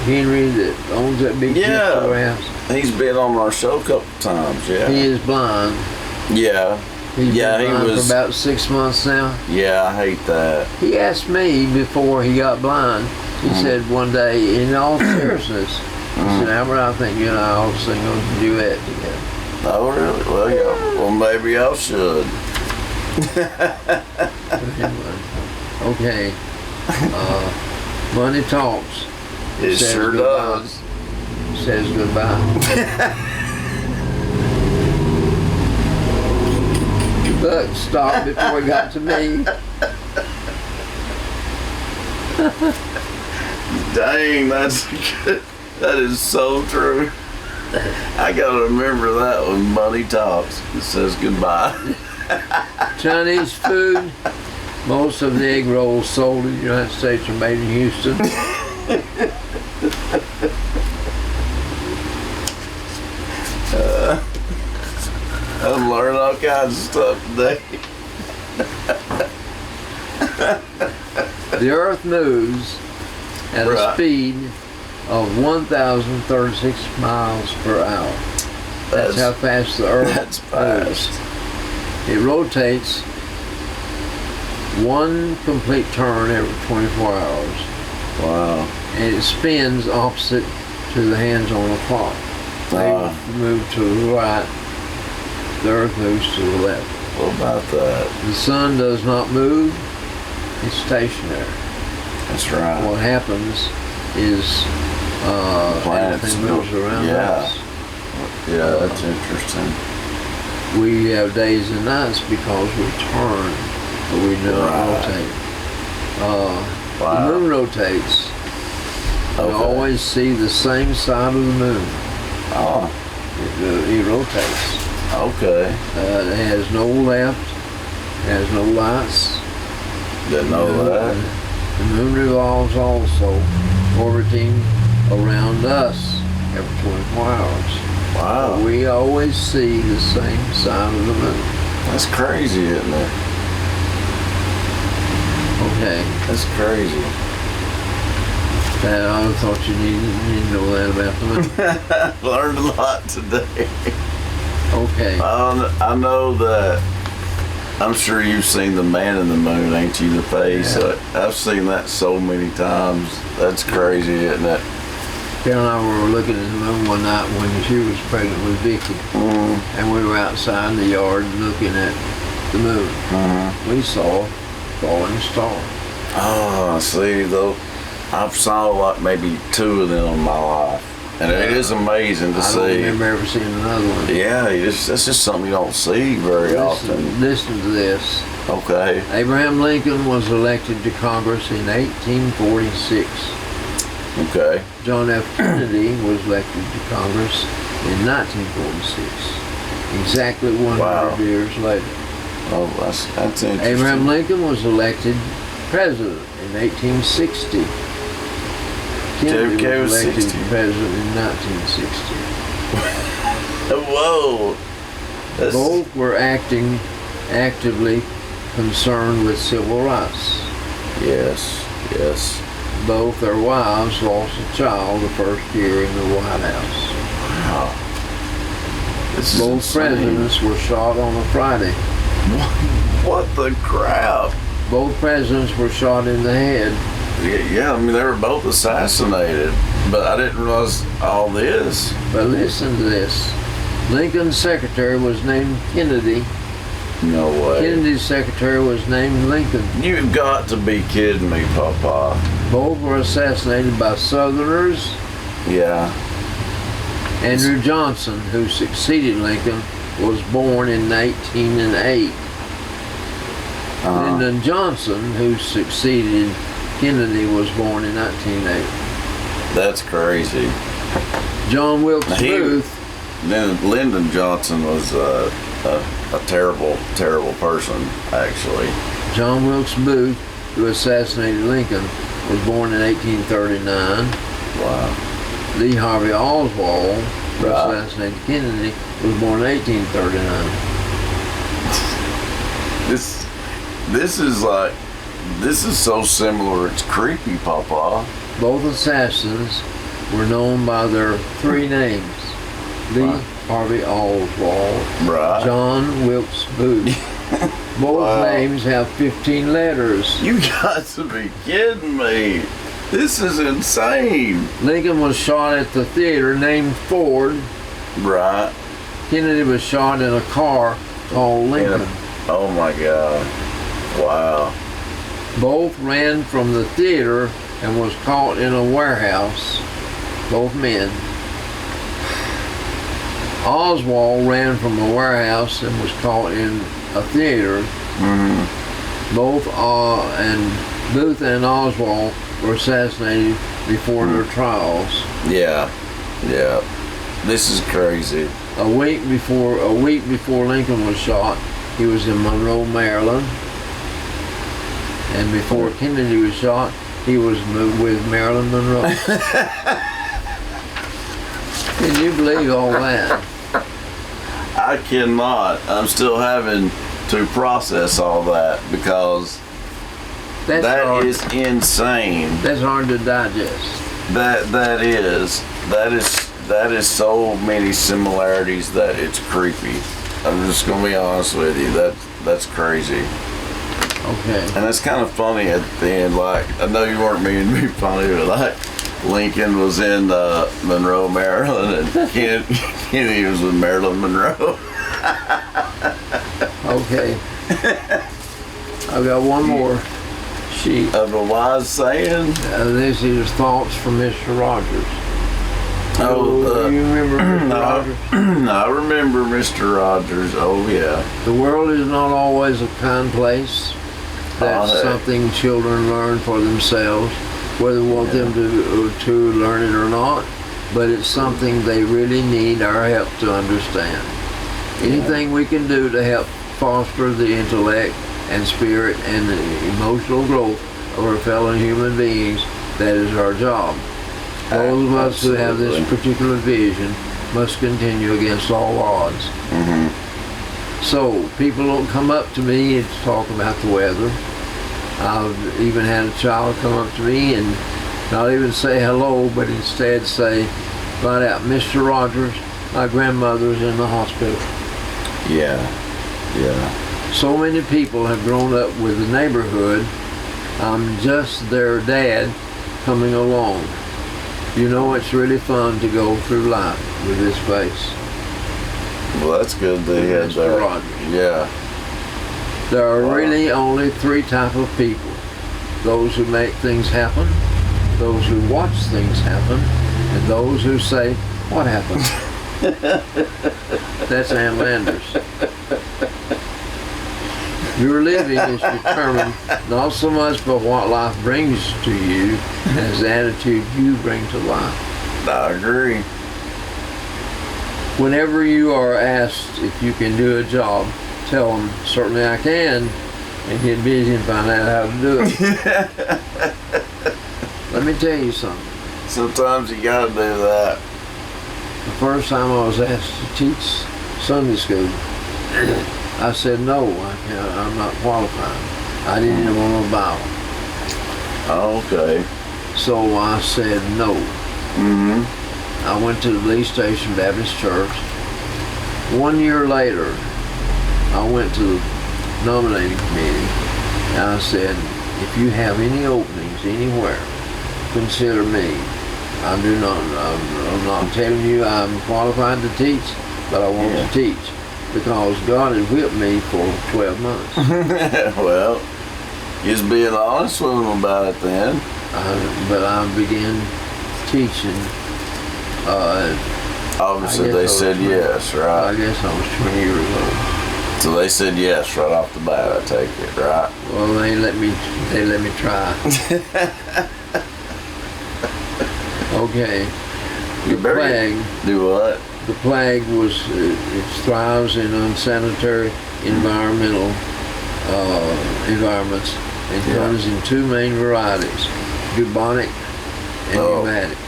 S2: Henry that owns that big
S1: Yeah.
S2: store house?
S1: He's been on our show a couple times. Yeah.
S2: He is blind.
S1: Yeah.
S2: He's
S1: Yeah,
S2: been
S1: he
S2: blind
S1: was-
S2: for about 6 months now.
S1: Yeah, I hate that.
S2: He asked me before he got blind. He said one day, in all seriousness, he said, "Albert, I think you and I ought to sing a duet together."
S1: Oh, really? Well, yeah. Well, maybe I should.
S2: But anyway, okay. Money talks.
S1: It
S2: Says
S1: sure
S2: goodbye.
S1: does.
S2: Says goodbye. But stopped before he got to me.
S1: Dang, that's good. That is so true. I gotta remember that when money talks. It says goodbye.
S2: Chinese food. Most of the egg rolls sold in the United States are made in Houston.
S1: I'm learning all kinds of stuff today.
S2: The Earth moves at a
S1: Right.
S2: speed of 1,036 miles per hour. That's how fast the Earth
S1: That's
S2: moves.
S1: fast.
S2: It rotates one complete turn every 24 hours,
S1: Wow.
S2: and it spins opposite to the hands on the clock. They move to the right, the Earth moves to the left.
S1: What about that?
S2: The sun does not move, it's stationary.
S1: That's right.
S2: What happens is
S1: Planets
S2: everything moves
S1: go-
S2: around
S1: yeah.
S2: us.
S1: Yeah, that's interesting.
S2: We have days and nights because we turn, but we don't
S1: Right.
S2: rotate. The
S1: Wow.
S2: moon rotates. You
S1: Okay.
S2: always see the same side of the moon.
S1: Oh,
S2: It rotates.
S1: okay.
S2: It has no left, it has no lights.
S1: Didn't know that.
S2: The moon revolves also, orbiting around us every 24 hours.
S1: Wow.
S2: We always see the same side of the moon.
S1: That's crazy, isn't it?
S2: Okay.
S1: That's crazy.
S2: I thought you needed to know that about the moon.
S1: Learned a lot today.
S2: Okay.
S1: I know that. I'm sure you've seen the Man in the Moon, ain't you? The face.
S2: Yeah.
S1: I've seen that so many times. That's crazy, isn't it?
S2: Carol and I were looking at the moon one night when she was pregnant with Vicky, and we were outside in the yard looking at the moon. We saw a falling star.
S1: Oh, see, though, I've saw like maybe 2 of them in my life, and it is amazing to
S2: I
S1: see.
S2: don't remember ever seeing another one.
S1: Yeah, that's just something you don't see very often.
S2: Listen to this.
S1: Okay.
S2: Abraham Lincoln was elected to Congress in 1846.
S1: Okay.
S2: John F. Kennedy was elected to Congress in 1946. Exactly 100
S1: Wow.
S2: years later.
S1: Oh, that's interesting.
S2: Abraham Lincoln was elected president in 1860. Kennedy
S1: JFK
S2: was
S1: was
S2: elected
S1: 60.
S2: president in 1960.
S1: Whoa. That's,
S2: Both were actively concerned with civil rights.
S1: Yes. Yes.
S2: Both their wives lost a child the first year in the White House.
S1: Wow. This is
S2: Both
S1: insane.
S2: presidents were shot on a Friday.
S1: What the crap?
S2: Both presidents were shot in the head.
S1: Yeah, I mean, they were both assassinated, but I didn't realize all this.
S2: But listen to this. Lincoln's secretary was named Kennedy.
S1: No way.
S2: Kennedy's secretary was named Lincoln.
S1: You've got to be kidding me, Papa.
S2: Both were assassinated by Southerners.
S1: Yeah.
S2: Andrew Johnson, who succeeded Lincoln, was born in 1908. Lyndon Johnson, who succeeded Kennedy, was born in 1908.
S1: That's crazy.
S2: John Wilkes Booth.
S1: Then Lyndon Johnson was a terrible, terrible person, actually.
S2: John Wilkes Booth, who assassinated Lincoln, was born in 1839.
S1: Wow.
S2: Lee Harvey Oswald, who
S1: Right.
S2: assassinated Kennedy, was born in 1839.
S1: This is so similar. It's creepy, Papa.
S2: Both assassins were known by their 3 names: Lee
S1: Right.
S2: Harvey Oswald,
S1: Right.
S2: John Wilkes Booth. Both
S1: Wow.
S2: names have 15 letters.
S1: You got to be kidding me. This is insane.
S2: Lincoln was shot at the theater named Ford.
S1: Right.
S2: Kennedy was shot in a car called Lincoln.
S1: Oh my God. Wow.
S2: Both ran from the theater and was caught in a warehouse. Both men. Oswald ran from a warehouse and was caught in a theater. Both and Booth and Oswald were assassinated before their trials.
S1: Yeah. Yeah. This is crazy.
S2: A week before Lincoln was shot, he was in Monroe, Maryland. And before Kennedy was shot, he was with Marilyn Monroe. Can you believe all that?
S1: I cannot. I'm still having to process all that, because
S2: That's
S1: that
S2: hard.
S1: is insane.
S2: That's hard to digest.
S1: That is so many similarities that it's creepy. I'm just gonna be honest with you. That's crazy.
S2: Okay.
S1: And it's kind of funny at the end. Like, I know you weren't meaning to be funny, but like Lincoln was in Monroe, Maryland, and Kennedy was with Marilyn Monroe.
S2: Okay. I've got one more sheet.
S1: Of a wise saying.
S2: This is thoughts from Mr. Rogers. You remember Mr. Rogers?
S1: I remember Mr. Rogers. Oh yeah.
S2: The world is not always a kind place. That's
S1: heck.
S2: something children learn for themselves, whether we want them to learn it or not. But it's something they really need our help to understand. Anything we can do to help foster the intellect and spirit and the emotional growth of our fellow human beings, that is our job. Those of us who have this particular vision must continue against all odds. So people don't come up to me and talk about the weather. I've even had a child come up to me and not even say hello, but instead say right out, "Mr. Rogers, my grandmother's in the hospital."
S1: Yeah.
S2: So many people have grown up with the neighborhood. I'm just their dad coming along. You know, it's really fun to go through life with this face.
S1: Well, that's good that he had
S2: Mr.
S1: that.
S2: Rogers.
S1: Yeah.
S2: There are really only three types of people. Those who make things happen, those who watch things happen, and those who say, "What happened?" That's Ann Landers. Your living is determined not so much by what life brings to you as the attitude you bring to life.
S1: I agree.
S2: Whenever you are asked if you can do a job, tell them, "Certainly I can," and get busy and find out how to do it. Let me tell you something.
S1: Sometimes you gotta do that.
S2: The first time I was asked to teach Sunday school, I said no, I'm not qualified. I didn't even want a Bible.
S1: Okay.
S2: So I said no. I went to the Lee Station Baptist Church. 1 year later, I went to the nominating committee and I said, "If you have any openings anywhere, consider me. I'm not telling you I'm qualified to teach, but I want to teach because God had whipped me for 12 months."
S1: Well, just being honest with them about it then.
S2: But I began teaching.
S1: Obviously
S2: I guess
S1: they
S2: I was
S1: said
S2: 20.
S1: yes,
S2: I
S1: right?
S2: guess I was 20 years old.
S1: So they said yes right off the bat, I take it, right?
S2: Well, they let me try. Okay. The
S1: You better
S2: plague.
S1: do what?
S2: The plague was, it thrives in unsanitary environmental environments and comes in two main varieties, bubonic and pneumatic.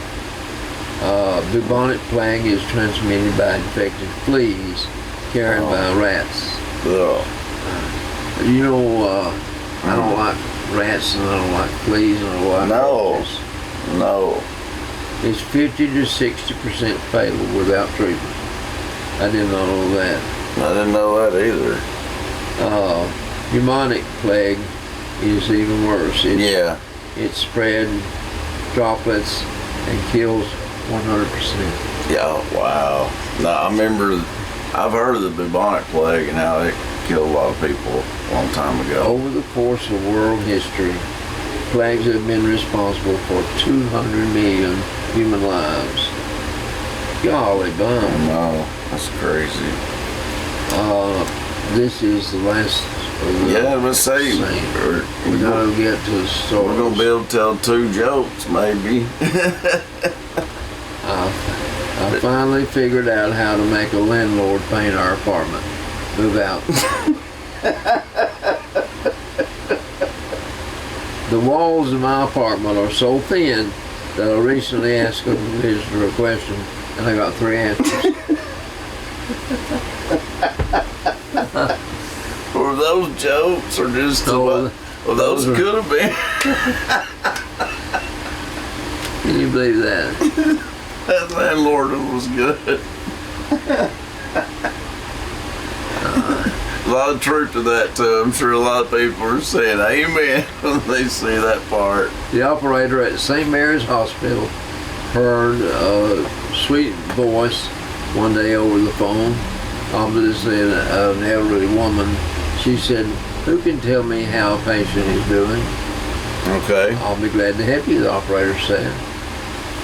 S2: Bubonic plague is transmitted by infected fleas carried by rats.
S1: Ugh.
S2: You know, I don't like rats and I don't like fleas and I don't like roaches.
S1: No.
S2: It's 50 to 60% fatal without treatment. I did not know that.
S1: I didn't know that either.
S2: Pneumonic plague is even worse. It spread droplets and kills 100%.
S1: Yeah, wow. No, I remember, I've heard of the bubonic plague and how it killed a lot of people a long time ago.
S2: Over the course of world history, plagues have been responsible for 200 million human lives. Golly bum.
S1: No, that's crazy.
S2: This is the last of the
S1: Yeah, let's say
S2: we gotta get to the stories.
S1: we're gonna be able to tell two jokes, maybe.
S2: I finally figured out how to make a landlord paint our apartment. Move out. The walls of my apartment are so thin that I recently asked a visitor a question and I got 3 answers.
S1: What were those jokes are just
S2: Oh,
S1: well, those
S2: those are-
S1: could have been.
S2: Can you believe that?
S1: That landlord was good. A lot of truth to that too. I'm sure a lot of people are saying amen when they see that part.
S2: The operator at St. Mary's Hospital heard a sweet voice one day over the phone, obviously an elderly woman. She said, "Who can tell me how a patient is doing?"
S1: Okay.
S2: "I'll be glad to help you," the operator said.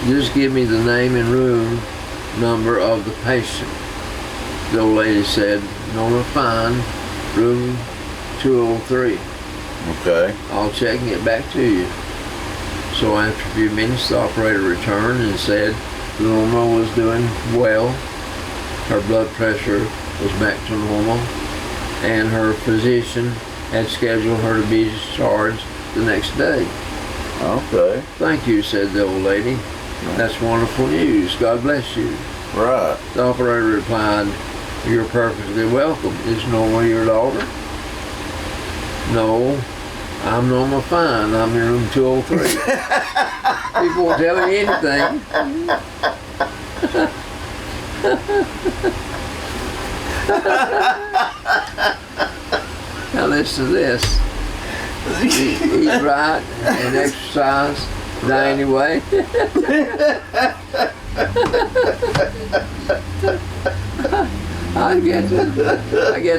S2: "Just give me the name and room number of the patient." The old lady said, "Norma Fine, room 203.
S1: Okay.
S2: I'll check and get back to you." So after a few minutes, the operator returned and said Norma was doing well. Her blood pressure was back to normal, and her physician had scheduled her to be discharged the next day.
S1: Okay.
S2: "Thank you," said the old lady. "That's wonderful news. God bless you."
S1: Right.
S2: The operator replied, "You're perfectly welcome. Is Norma your daughter?" "No, I'm Norma Fine. I'm in room 203. People will tell me anything. Now listen to this. Eat right and exercise. Die anyway. I get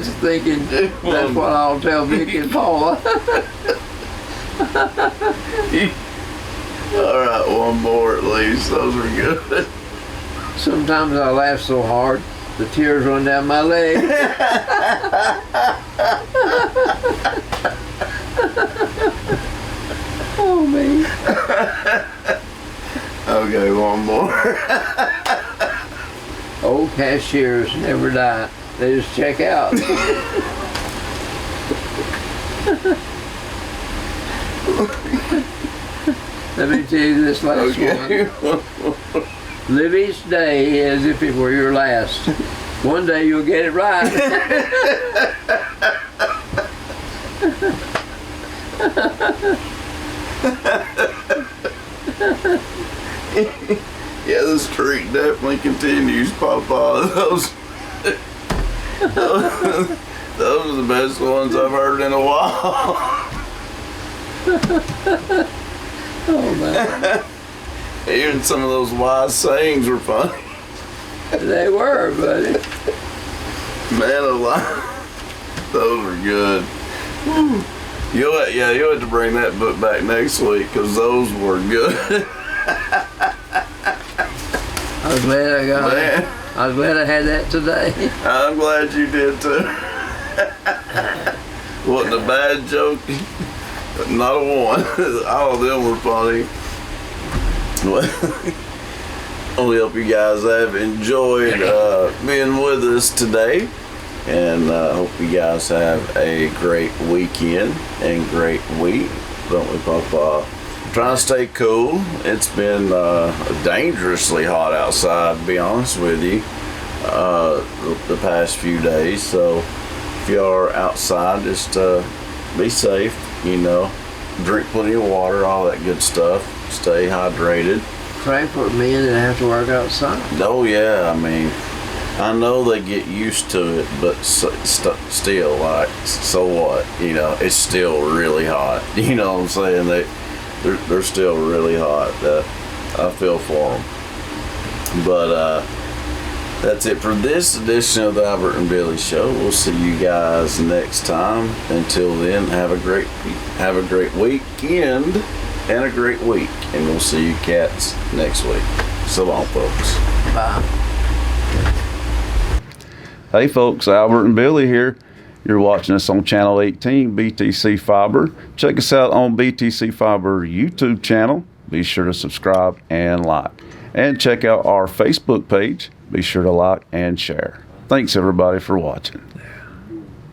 S2: to thinking that's what I'll tell Vicky and Paula.
S1: All right, one more at least. Those are good.
S2: Sometimes I laugh so hard, the tears run down my leg. Oh, me.
S1: Okay, one more.
S2: Old cashiers never die. They just check out. Let me tell you this last one. Live each day as if it were your last. One day you'll get it right.
S1: Yeah, the streak definitely continues, Papa. Those are the best ones I've heard in a while.
S2: Oh, man.
S1: Even some of those wise sayings were funny.
S2: They were, buddy.
S1: Man alive. Those are good. You'll have to bring that book back next week because those were good.
S2: I was glad I got
S1: Man.
S2: it. I was glad I had that today.
S1: I'm glad you did too. Wasn't a bad joke. Not a one. All of them were funny. Well, we hope you guys have enjoyed being with us today. And hope you guys have a great weekend and great week. Don't we, Papa? Trying to stay cool. It's been dangerously hot outside, to be honest with you, the past few days. So if you are outside, just be safe, drink plenty of water, all that good stuff. Stay hydrated.
S2: Pray for men that have to work outside.
S1: Oh yeah, I mean, I know they get used to it, but still, like, so what? It's still really hot. You know what I'm saying? They're still really hot. I feel for them. But that's it for this edition of the Albert and Billy Show. We'll see you guys next time. Until then, have a great weekend and a great week. And we'll see you cats next week. So long, folks.
S2: Bye.
S1: Hey folks, Albert and Billy here. You're watching us on Channel 18, BTC Fiber. Check us out on BTC Fiber YouTube channel. Be sure to subscribe and like. And check out our Facebook page. Be sure to like and share. Thanks everybody for watching.